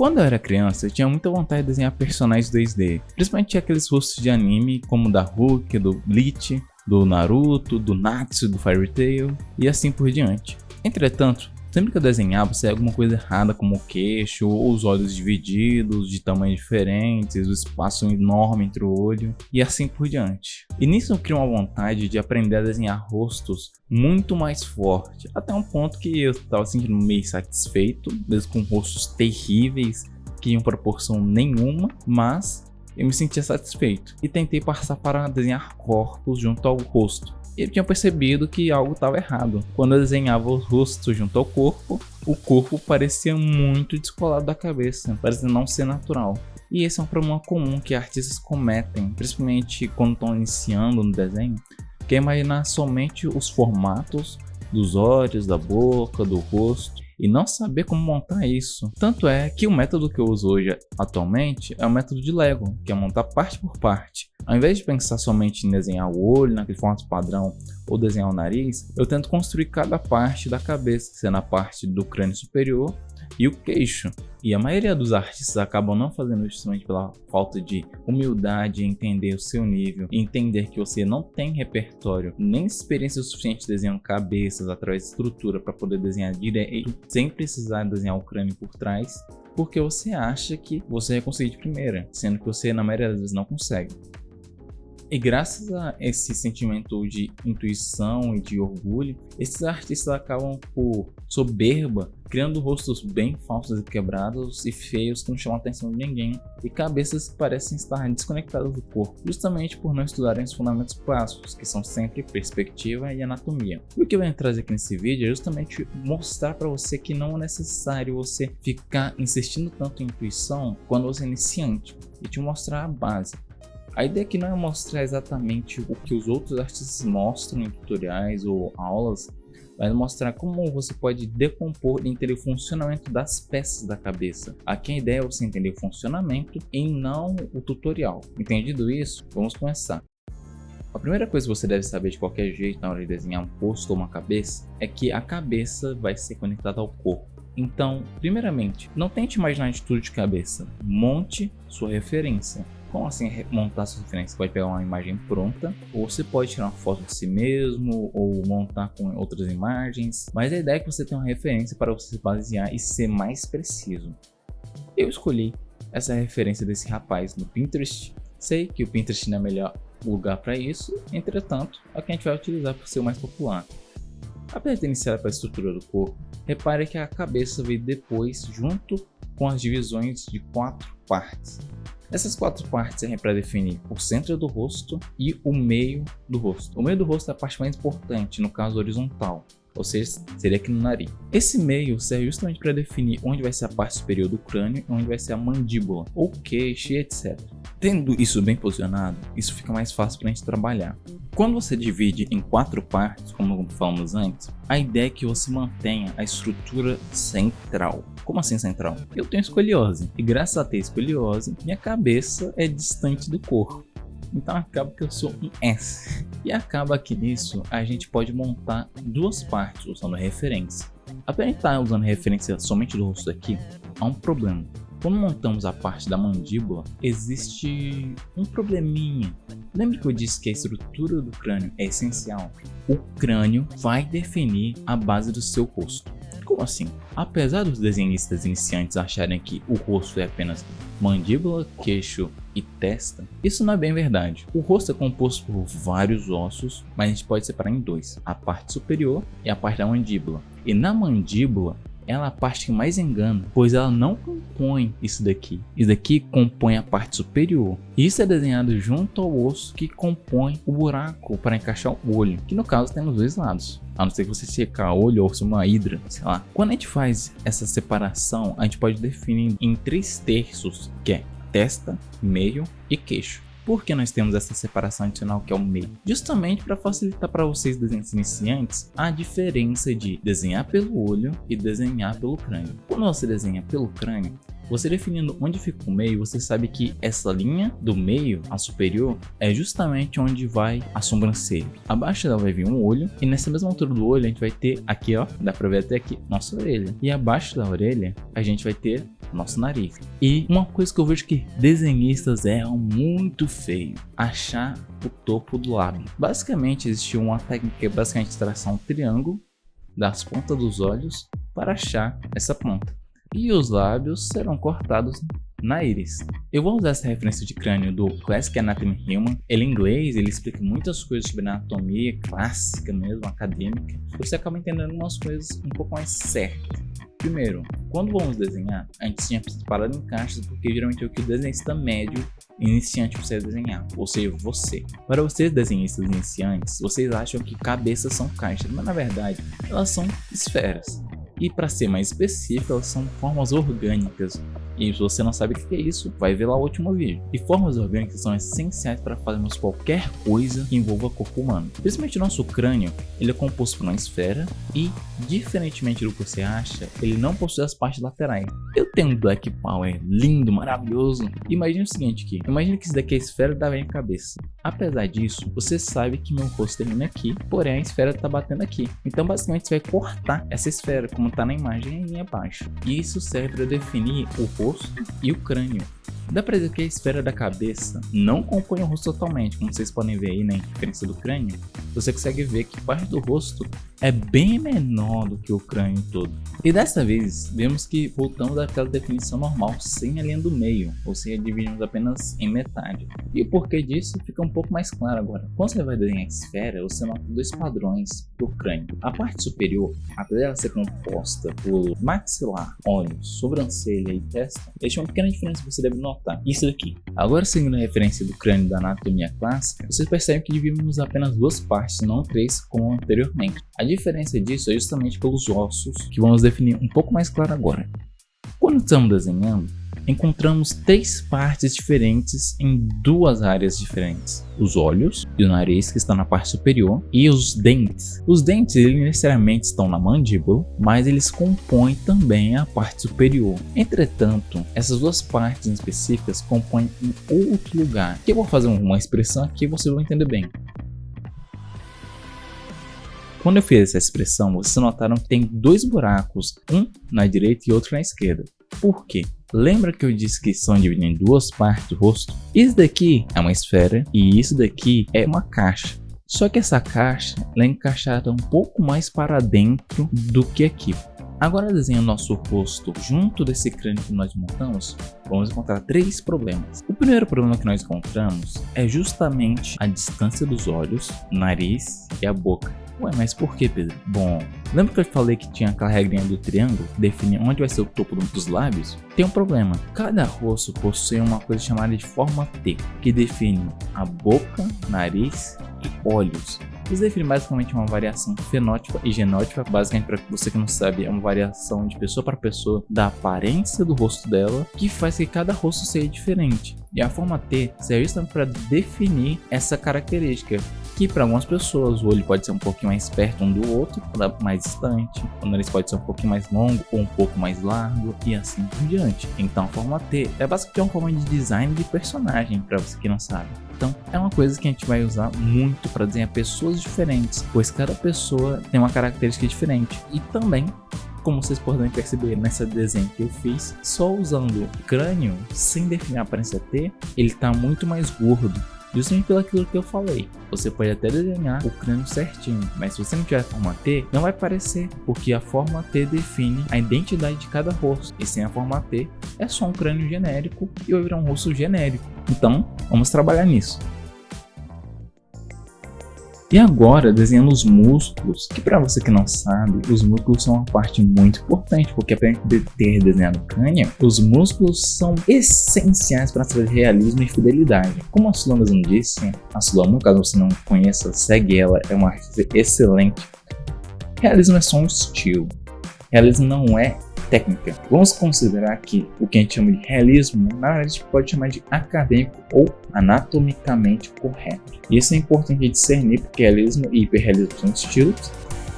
Quando eu era criança, eu tinha muita vontade de desenhar personagens 2D, principalmente aqueles rostos de anime como o da Hulk, do Bleach, do Naruto, do Natsu, do Fairy Tail e assim por diante. Entretanto, sempre que eu desenhava, saía alguma coisa errada, como o queixo, ou os olhos divididos, de tamanhos diferentes, o espaço enorme entre o olho, e assim por diante. E nisso eu criei uma vontade de aprender a desenhar rostos muito mais forte, até um ponto que eu estava sentindo meio satisfeito, mesmo com rostos terríveis, que iam proporção nenhuma, mas eu me sentia satisfeito. E tentei passar para desenhar corpos junto ao rosto. Eu tinha percebido que algo estava errado. Quando eu desenhava o rosto junto ao corpo, o corpo parecia muito descolado da cabeça, parecia não ser natural. E esse é um problema comum que artistas cometem, principalmente quando estão iniciando no desenho, que é imaginar somente os formatos dos olhos, da boca, do rosto, e não saber como montar isso. Tanto é que o método que eu uso hoje atualmente é o método de Lego, que é montar parte por parte. Ao invés de pensar somente em desenhar o olho naquele formato padrão ou desenhar o nariz, eu tento construir cada parte da cabeça, sendo a parte do crânio superior e o queixo. E a maioria dos artistas acabam não fazendo isso justamente pela falta de humildade em entender o seu nível, e entender que você não tem repertório nem experiência suficiente desenhando cabeças através de estrutura para poder desenhar direito sem precisar desenhar o crânio por trás, porque você acha que você vai conseguir de primeira, sendo que você na maioria das vezes não consegue. E graças a esse sentimento de intuição e de orgulho, esses artistas acabam por soberba, criando rostos bem falsos e quebrados e feios que não chamam a atenção de ninguém, e cabeças que parecem estar desconectadas do corpo, justamente por não estudarem os fundamentos básicos, que são sempre perspectiva e anatomia. E o que eu venho trazer aqui nesse vídeo é justamente mostrar para você que não é necessário você ficar insistindo tanto em intuição quando você é iniciante, e te mostrar a base. A ideia aqui não é mostrar exatamente o que os outros artistas mostram em tutoriais ou aulas, mas mostrar como você pode decompor e entender o funcionamento das peças da cabeça. Aqui a ideia é você entender o funcionamento e não o tutorial. Entendido isso? Vamos começar. A primeira coisa que você deve saber de qualquer jeito na hora de desenhar um rosto ou uma cabeça é que a cabeça vai ser conectada ao corpo. Então, primeiramente, não tente imaginar de tudo de cabeça, monte sua referência. Como assim montar sua referência? Você pode pegar uma imagem pronta, ou você pode tirar uma foto de si mesmo, ou montar com outras imagens, mas a ideia é que você tenha uma referência para você se basear e ser mais preciso. Eu escolhi essa referência desse rapaz no Pinterest. Sei que o Pinterest não é o melhor lugar para isso, entretanto, é o que a gente vai utilizar por ser o mais popular. Apesar de ter iniciado pela estrutura do corpo, repare que a cabeça veio depois junto com as divisões de 4 partes. Essas 4 partes servem para definir o centro do rosto e o meio do rosto. O meio do rosto é a parte mais importante, no caso horizontal, ou seja, seria aqui no nariz. Esse meio serve justamente para definir onde vai ser a parte superior do crânio e onde vai ser a mandíbula, ou queixo e etc. Tendo isso bem posicionado, isso fica mais fácil para a gente trabalhar. Quando você divide em 4 partes, como falamos antes, a ideia é que você mantenha a estrutura central. Como assim central? Eu tenho escoliose, e graças a ter escoliose, minha cabeça é distante do corpo. Então acaba que eu sou um S. E acaba que nisso a gente pode montar 2 partes usando referência. Apesar de estar usando referência somente do rosto aqui, há um problema. Quando montamos a parte da mandíbula, existe um probleminha. Lembra que eu disse que a estrutura do crânio é essencial? O crânio vai definir a base do seu rosto. Como assim? Apesar dos desenhistas iniciantes acharem que o rosto é apenas mandíbula, queixo e testa, isso não é bem verdade. O rosto é composto por vários ossos, mas a gente pode separar em 2, a parte superior e a parte da mandíbula. E na mandíbula, ela é a parte que mais engana, pois ela não compõe isso daqui. Isso daqui compõe a parte superior. E isso é desenhado junto ao osso que compõe o buraco para encaixar o olho, que no caso tem nos 2 lados. A não ser que você secar o olho ou se uma hidra, sei lá. Quando a gente faz essa separação, a gente pode definir em 3 terços, que é testa, meio e queixo. Por que nós temos essa separação adicional que é o meio? Justamente para facilitar para vocês desenhistas iniciantes a diferença de desenhar pelo olho e desenhar pelo crânio. Quando você desenha pelo crânio, você definindo onde fica o meio, você sabe que essa linha do meio, a superior, é justamente onde vai a sobrancelha. Abaixo dela vai vir um olho, e nessa mesma altura do olho a gente vai ter aqui, ó, dá pra ver até aqui, nossa orelha. E abaixo da orelha a gente vai ter nosso nariz. E uma coisa que eu vejo que desenhistas erram muito feio: achar o topo do lábio. Basicamente existe uma técnica que é basicamente traçar um triângulo das pontas dos olhos para achar essa ponta. E os lábios serão cortados na íris. Eu vou usar essa referência de crânio do Classic Anatomy Human. Ele é inglês, ele explica muitas coisas sobre anatomia clássica mesmo, acadêmica. Você acaba entendendo umas coisas um pouco mais certas. Primeiro, quando vamos desenhar, a gente tinha separado em caixas, porque geralmente é o que o desenhista médio iniciante precisa desenhar, ou seja, você. Para vocês desenhistas iniciantes, vocês acham que cabeças são caixas, mas na verdade elas são esferas. E para ser mais específico, elas são formas orgânicas. E se você não sabe o que é isso, vai ver lá o último vídeo. E formas orgânicas são essenciais para fazermos qualquer coisa que envolva o corpo humano. Principalmente o nosso crânio, ele é composto por uma esfera e, diferentemente do que você acha, ele não possui as partes laterais. Eu tenho um Black Power lindo, maravilhoso. Imagina o seguinte aqui, imagina que isso daqui é a esfera da minha cabeça. Apesar disso, você sabe que meu rosto termina aqui, porém a esfera está batendo aqui. Então basicamente você vai cortar essa esfera, como está na imagem aí abaixo. E isso serve para definir o rosto e o crânio. Dá pra dizer que a esfera da cabeça não compõe o rosto totalmente, como vocês podem ver aí na referência do crânio. Você consegue ver que parte do rosto é bem menor do que o crânio todo. E dessa vez, vemos que voltamos àquela definição normal, sem a linha do meio, ou seja, dividimos apenas em metade. E o porquê disso fica um pouco mais claro agora. Quando você vai desenhar a esfera, você nota dois padrões pro crânio. A parte superior, apesar dela ser composta por maxilar, olhos, sobrancelha e testa, existe uma pequena diferença que você deve notar. Isso daqui. Agora, seguindo a referência do crânio da anatomia clássica, vocês percebem que dividimos apenas duas partes, não três como anteriormente. A diferença disso é justamente pelos ossos, que vamos definir um pouco mais claro agora. Quando estamos desenhando, encontramos três partes diferentes em duas áreas diferentes: os olhos e o nariz, que estão na parte superior, e os dentes. Os dentes, eles necessariamente estão na mandíbula, mas eles compõem também a parte superior. Entretanto, essas duas partes específicas compõem um outro lugar, que eu vou fazer uma expressão aqui e vocês vão entender bem. Quando eu fiz essa expressão, vocês notaram que tem dois buracos, um na direita e outro na esquerda. Por quê? Lembra que eu disse que são divididos em duas partes do rosto? Isso daqui é uma esfera e isso daqui é uma caixa. Só que essa caixa ela é encaixada um pouco mais para dentro do que aqui. Agora, desenhando nosso rosto junto desse crânio que nós montamos, vamos encontrar três problemas. O primeiro problema que nós encontramos é justamente a distância dos olhos, nariz e a boca. Ué, mas por que, Pedro? Bom, lembra que eu falei que tinha aquela regrinha do triângulo que define onde vai ser o topo dos lábios? Tem um problema. Cada rosto possui uma coisa chamada de forma T, que define a boca, nariz e olhos. Isso define basicamente uma variação fenótipa e genótipa. Basicamente, para você que não sabe, é uma variação de pessoa para pessoa da aparência do rosto dela, que faz que cada rosto seja diferente. E a forma T serve justamente para definir essa característica, que para algumas pessoas o olho pode ser um pouquinho mais perto um do outro, mais distante, o nariz pode ser um pouquinho mais longo ou um pouco mais largo e assim por diante. Então a forma T é basicamente uma forma de design de personagem, para você que não sabe. Então é uma coisa que a gente vai usar muito para desenhar pessoas diferentes, pois cada pessoa tem uma característica diferente. E também, como vocês podem perceber nessa desenho que eu fiz, só usando o crânio sem definir a aparência T, ele está muito mais gordo. Justamente pelo aquilo que eu falei. Você pode até desenhar o crânio certinho, mas se você não tiver a forma T, não vai parecer, porque a forma T define a identidade de cada rosto. E sem a forma T, é só um crânio genérico e vai virar um rosto genérico. Então, vamos trabalhar nisso. E agora, desenhando os músculos, que para você que não sabe, os músculos são uma parte muito importante, porque apesar de ter desenhado o crânio, os músculos são essenciais para trazer realismo e fidelidade. Como a Sula mesmo disse, a Sula, caso você não conheça, segue ela, é uma artista excelente. Realismo é só um estilo, realismo não é técnica. Vamos considerar que o que a gente chama de realismo, na verdade a gente pode chamar de acadêmico ou anatomicamente correto. Isso é importante de discernir, porque realismo e hiperrealismo são estilos,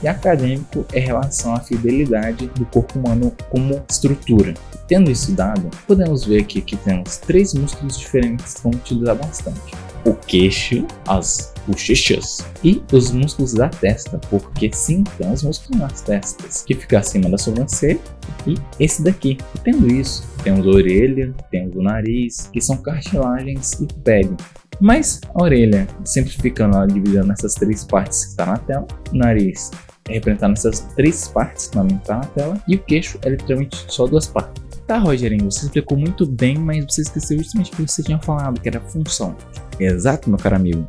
e acadêmico é relação à fidelidade do corpo humano como estrutura. Tendo isso dado, podemos ver aqui que temos três músculos diferentes que vamos utilizar bastante. o queixo, as bochechas e os músculos da testa, porque sim, tem os músculos nas testas que ficam acima da sobrancelha e esse daqui. E tendo isso, temos a orelha, temos o nariz, que são cartilagens e pele. Mas a orelha, simplificando ela, dividida nessas três partes que está na tela, o nariz é representado nessas três partes que também está na tela, e o queixo é literalmente só duas partes. Tá, Rogerinho, você explicou muito bem, mas você esqueceu justamente o que você tinha falado, que era a função. Exato, meu caro amigo.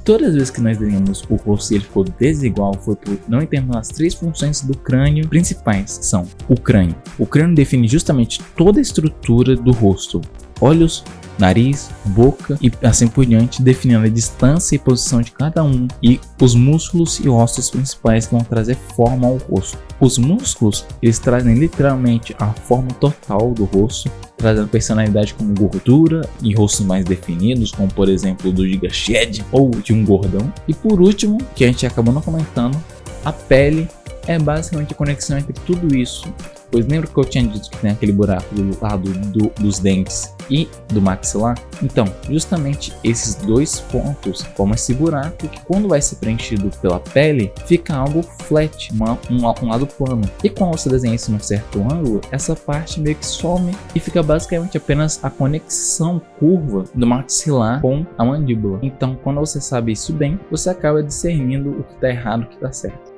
Todas as vezes que nós desenhamos o rosto e ele ficou desigual, foi por não entendermos as três funções do crânio principais, que são o crânio. O crânio define justamente toda a estrutura do rosto: olhos, nariz, boca e assim por diante, definindo a distância e posição de cada um, e os músculos e ossos principais que vão trazer forma ao rosto. Os músculos, eles trazem literalmente a forma total do rosto, trazendo personalidade como gordura e rostos mais definidos, como por exemplo do Giga Shed ou de um gordão. E por último, que a gente acabou não comentando, a pele é basicamente a conexão entre tudo isso. Pois lembra que eu tinha dito que tem aquele buraco do lado dos dentes e do maxilar? Então, justamente esses dois pontos formam esse buraco que, quando vai ser preenchido pela pele, fica algo flat, um lado plano. E quando você desenha isso num certo ângulo, essa parte meio que some e fica basicamente apenas a conexão curva do maxilar com a mandíbula. Então, quando você sabe isso bem, você acaba discernindo o que está errado e o que está certo.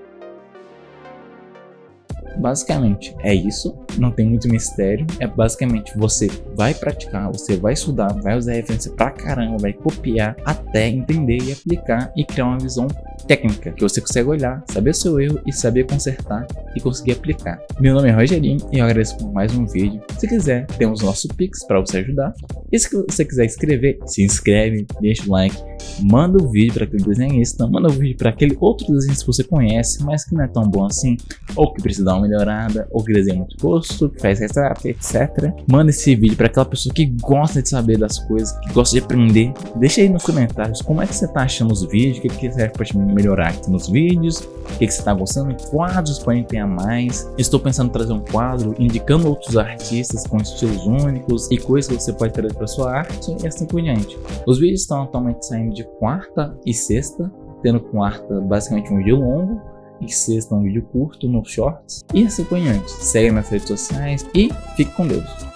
Basicamente é isso, não tem muito mistério. É basicamente você vai praticar, você vai estudar, vai usar referência pra caramba, vai copiar até entender e aplicar e criar uma visão técnica que você consegue olhar, saber o seu erro e saber consertar e conseguir aplicar. Meu nome é Rogerinho e eu agradeço por mais um vídeo. Se quiser, temos o nosso Pix para você ajudar. E se você quiser escrever, se inscreve, deixa o like, manda o vídeo para aquele desenhista, manda o vídeo para aquele outro desenhista que você conhece, mas que não é tão bom assim, ou que precisa dar uma melhorada, ou que desenha muito gosto, que faz retrato, etc. Manda esse vídeo para aquela pessoa que gosta de saber das coisas, que gosta de aprender. Deixa aí nos comentários como é que você tá achando os vídeos, o que serve para te melhorar aqui nos vídeos, o que você tá gostando, quadros podem ter a mais. Estou pensando em trazer um quadro indicando outros artistas com estilos únicos e coisas que você pode trazer para sua arte e assim por diante. Os vídeos estão atualmente saindo de quarta e sexta, tendo quarta basicamente um vídeo longo e sexta um vídeo curto nos shorts e assim por diante. Segue nas redes sociais e fique com Deus.